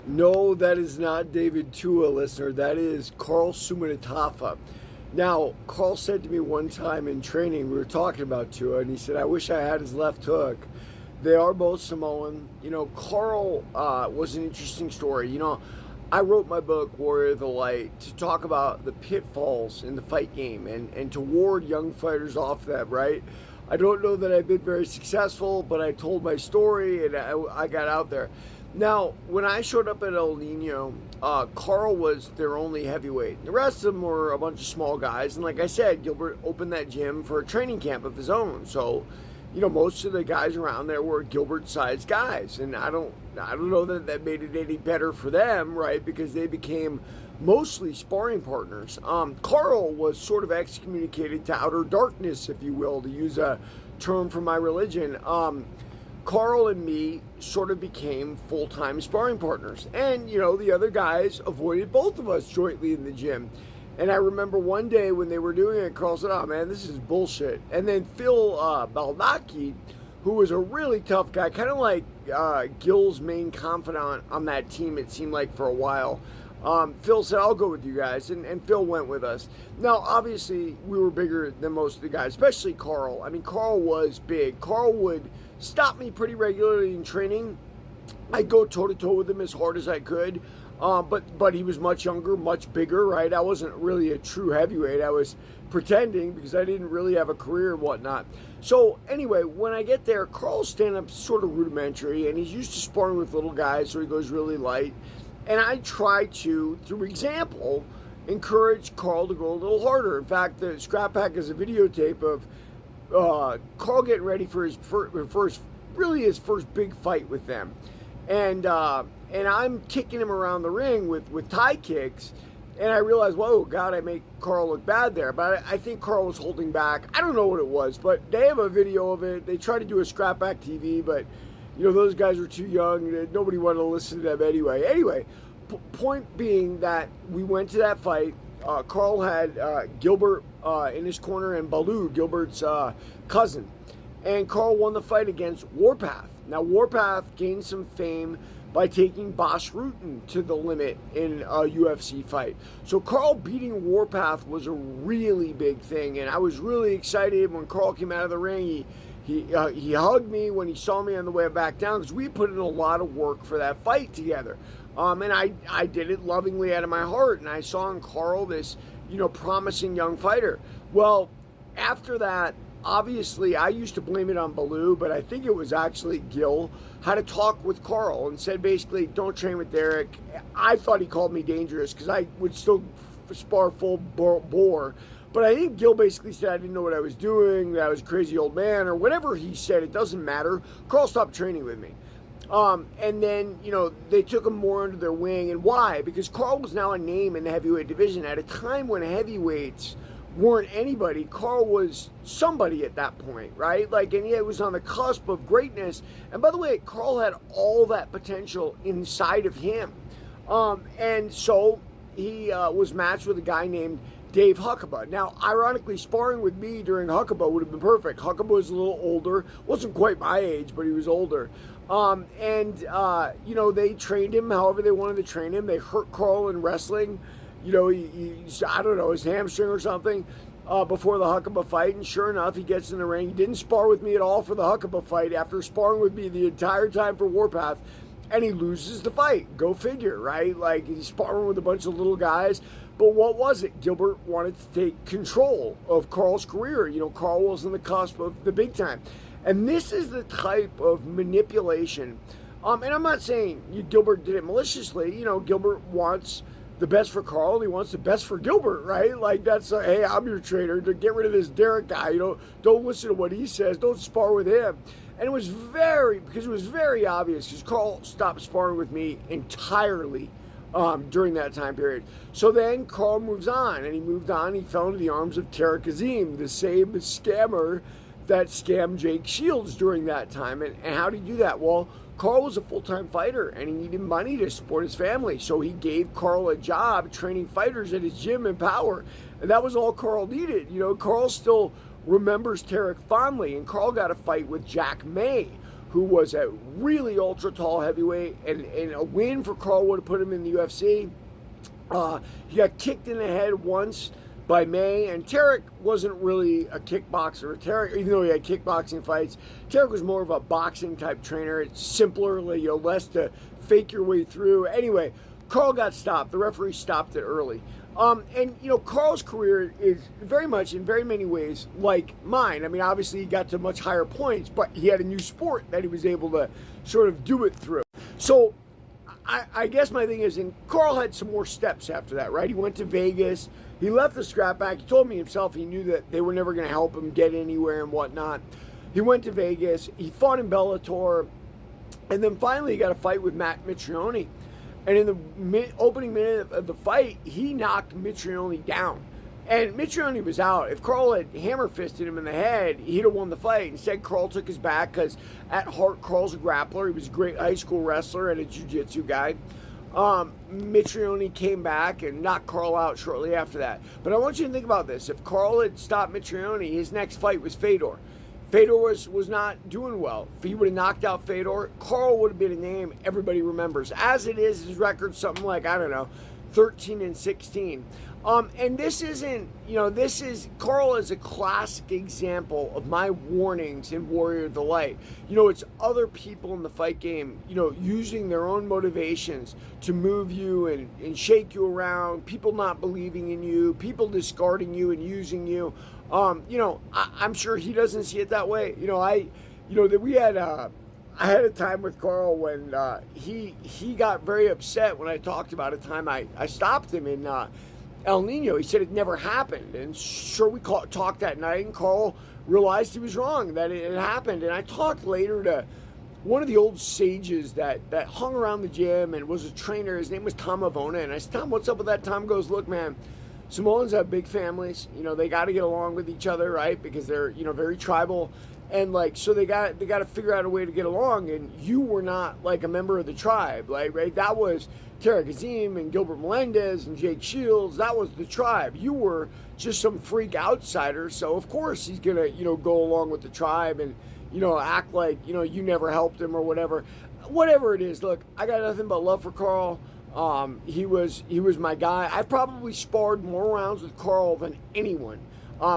No, that is not David Tua, listener. That is Carl Seumanutafa. Now, Carl said to me one time in training, we were talking about Tua, and he said, I wish I had his left hook. They are both Samoan. Carl was an interesting story. I wrote my book, Warrior of the Light, to talk about the pitfalls in the fight game and to ward young fighters off them, right? I don't know that I've been very successful, but I told my story and I got out there. Now, when I showed up at El Nino, Carl was their only heavyweight. The rest of them were a bunch of small guys. And like I said, Gilbert opened that gym for a training camp of his own. So, most of the guys around there were Gilbert-sized guys. And I don't know that made it any better for them, right? Because they became mostly sparring partners. Carl was sort of excommunicated to outer darkness, if you will, to use a term from my religion. Carl and me sort of became full-time sparring partners. And, the other guys avoided both of us jointly in the gym. And I remember one day when they were doing it, Carl said, oh man, this is bullshit. And then Phil Baldacci, who was a really tough guy, kind of like Gil's main confidant on that team, it seemed like for a while. Phil said, I'll go with you guys, and Phil went with us. Now, obviously, we were bigger than most of the guys, especially Carl. I mean, Carl was big. Carl would stop me pretty regularly in training. I'd go toe-to-toe with him as hard as I could, but he was much younger, much bigger, right? I wasn't really a true heavyweight. I was pretending because I didn't really have a career and whatnot. So anyway, when I get there, Carl's stand-up's sort of rudimentary, and he's used to sparring with little guys, so he goes really light. And I try to, through example, encourage Carl to go a little harder. In fact, the Scrap Pack is a videotape of Carl getting ready for his first big fight with them. And I'm kicking him around the ring with tie kicks. And I realized, whoa, God, I make Carl look bad there. But I think Carl was holding back. I don't know what it was, but they have a video of it. They tried to do a Scrap Pack TV, but those guys were too young. Nobody wanted to listen to them anyway. Anyway, point being that we went to that fight. Carl had Gilbert in his corner and Baloo, Gilbert's cousin. And Carl won the fight against Warpath. Now, Warpath gained some fame by taking Bas Rutten to the limit in a UFC fight. So Carl beating Warpath was a really big thing, and I was really excited when Carl came out of the ring. He hugged me when he saw me on the way back down because we put in a lot of work for that fight together. And I did it lovingly out of my heart, and I saw in Carl this, promising young fighter. Well, after that, obviously, I used to blame it on Baloo, but I think it was actually Gil, had a talk with Carl and said basically, don't train with Derek. I thought he called me dangerous because I would still spar full bore. But I think Gil basically said I didn't know what I was doing, that I was a crazy old man, or whatever he said. It doesn't matter. Carl stopped training with me. And then, they took him more under their wing. And why? Because Carl was now a name in the heavyweight division. At a time when heavyweights weren't anybody, Carl was somebody at that point, right? And he was on the cusp of greatness. And by the way, Carl had all that potential inside of him. And so he was matched with a guy named Dave Huckabee. Now, ironically, sparring with me during Huckabee would have been perfect. Huckabee was a little older, wasn't quite my age, but he was older. They trained him however they wanted to train him. They hurt Carl in wrestling. I don't know, his hamstring or something before the Huckabee fight. And sure enough, he gets in the ring. He didn't spar with me at all for the Huckabee fight after sparring with me the entire time for Warpath. And he loses the fight. Go figure, right? He's sparring with a bunch of little guys. But what was it? Gilbert wanted to take control of Carl's career. Carl was on the cusp of the big time. And this is the type of manipulation. And I'm not saying Gilbert did it maliciously. Gilbert wants the best for Carl. He wants the best for Gilbert, right? That's, hey, I'm your trainer. To get rid of this Derek guy. Don't listen to what he says. Don't spar with him. And it was very obvious because Carl stopped sparring with me entirely during that time period. So then Carl moves on, and he fell into the arms of Tariq Azim, the same scammer that scammed Jake Shields during that time. And how did he do that? Well, Carl was a full-time fighter, and he needed money to support his family. So he gave Carl a job training fighters at his gym in Power. And that was all Carl needed. Carl still remembers Tariq fondly, and Carl got a fight with Jack May, who was a really ultra tall heavyweight, and a win for Carl would have put him in the UFC. He got kicked in the head once by May, and Tarek wasn't really a kickboxer. Tarek, even though he had kickboxing fights, Tarek was more of a boxing type trainer. It's simpler, less to fake your way through. Anyway, Carl got stopped. The referee stopped it early. Carl's career is very much, in very many ways, like mine. I mean, obviously he got to much higher points, but he had a new sport that he was able to sort of do it through. So I guess my thing is, and Carl had some more steps after that, right? He went to Vegas. He left the scrapback. He told me himself he knew that they were never going to help him get anywhere and whatnot. He went to Vegas. He fought in Bellator. And then finally he got a fight with Matt Mitrione. And in the opening minute of the fight, he knocked Mitrione down. And Mitrione was out. If Carl had hammer-fisted him in the head, he'd have won the fight. Instead, Carl took his back because at heart, Carl's a grappler. He was a great high school wrestler and a jiu-jitsu guy. Mitrione came back and knocked Carl out shortly after that. But I want you to think about this. If Carl had stopped Mitrione, his next fight was Fedor. Fedor was not doing well. If he would have knocked out Fedor, Carl would have been a name everybody remembers. As it is, his record's something like, 13-16. And this isn't, Carl is a classic example of my warnings in Warrior of the Light. It's other people in the fight game, using their own motivations to move you and shake you around, people not believing in you, people discarding you and using you. I'm sure he doesn't see it that way. I had a time with Carl when he got very upset when I talked about a time I stopped him in El Nino. He said it never happened. And sure, we talked that night, and Carl realized he was wrong, that it had happened. And I talked later to one of the old sages that hung around the gym and was a trainer. His name was Tom Avona. And I said, Tom, what's up with that? Tom goes, look, man, Samoans have big families. They got to get along with each other, right? Because they're, very tribal. And so they got to figure out a way to get along. And you were not like a member of the tribe, right? That was Tarek Azim and Gilbert Melendez and Jake Shields. That was the tribe. You were just some freak outsider. So of course he's gonna, go along with the tribe and, act like, you never helped him or whatever. Whatever it is, look, I got nothing but love for Carl. He was my guy. I probably sparred more rounds with Carl than anyone.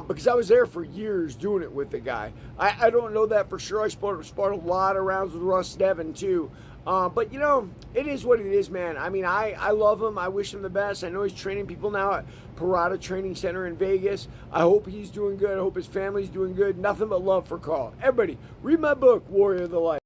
Because I was there for years doing it with the guy. I don't know that for sure. I sparred a lot of rounds with Russ Devin too. But it is what it is, man. I mean, I love him. I wish him the best. I know he's training people now at Parada Training Center in Vegas. I hope he's doing good. I hope his family's doing good. Nothing but love for Carl. Everybody, read my book, Warrior of the Light.